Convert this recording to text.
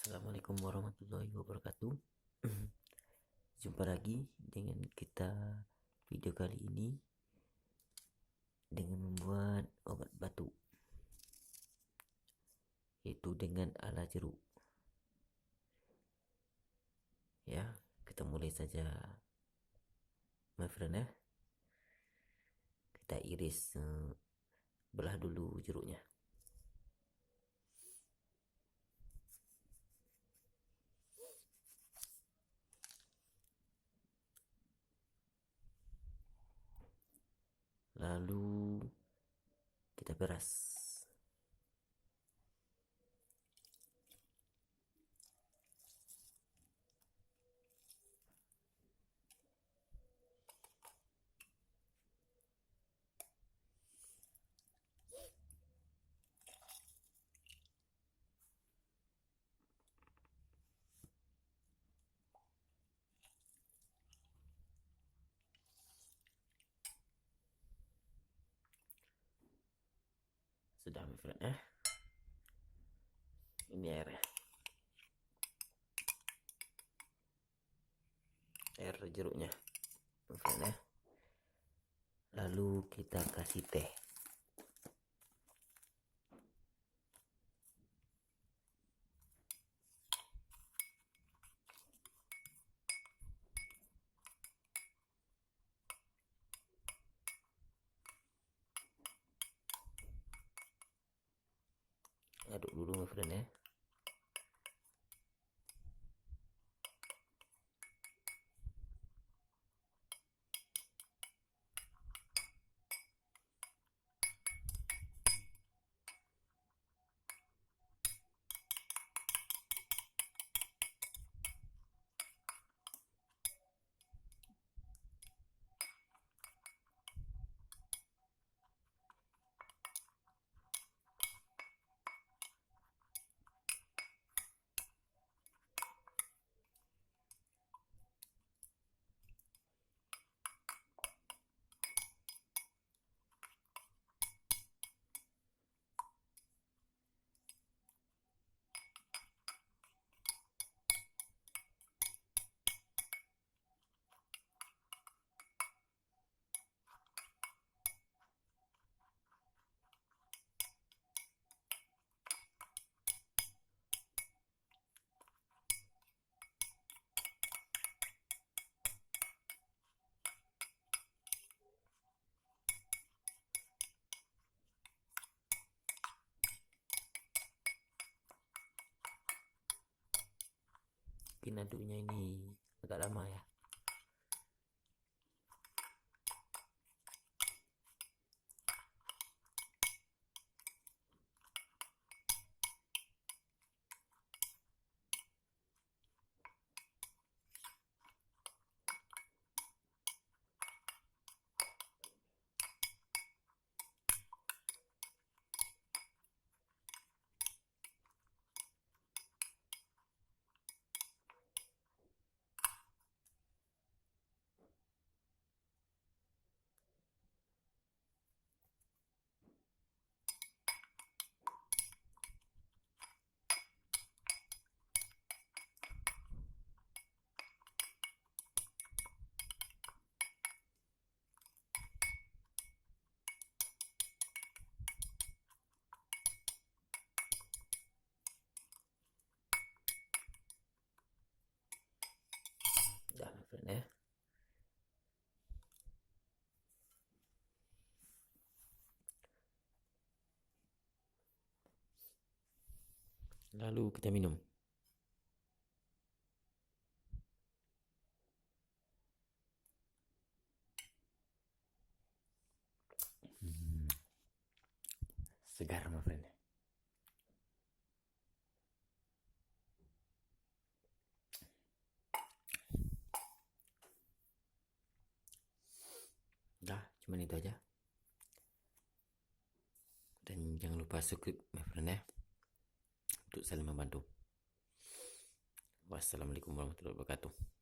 Assalamualaikum warahmatullahi wabarakatuh. Jumpa lagi dengan kita video kali ini dengan membuat obat batuk, yaitu dengan ala jeruk. Ya, kita mulai saja, my friend ya. Kita iris, belah dulu jeruknya. Lalu kita peras. Sudah, my friend ya. Ini airnya. Air jeruknya, my friend ya. Lalu kita kasih teh. Aduk dulu, my friend ya. Mungkin aduknya ini agak lama ya. Udah, my friend ya. Lalu kita minum. Segar, my friend. Udah, cuman itu aja. Dan jangan lupa subscribe, my friend ya, untuk saling membantu. Wassalamualaikum warahmatullahi wabarakatuh.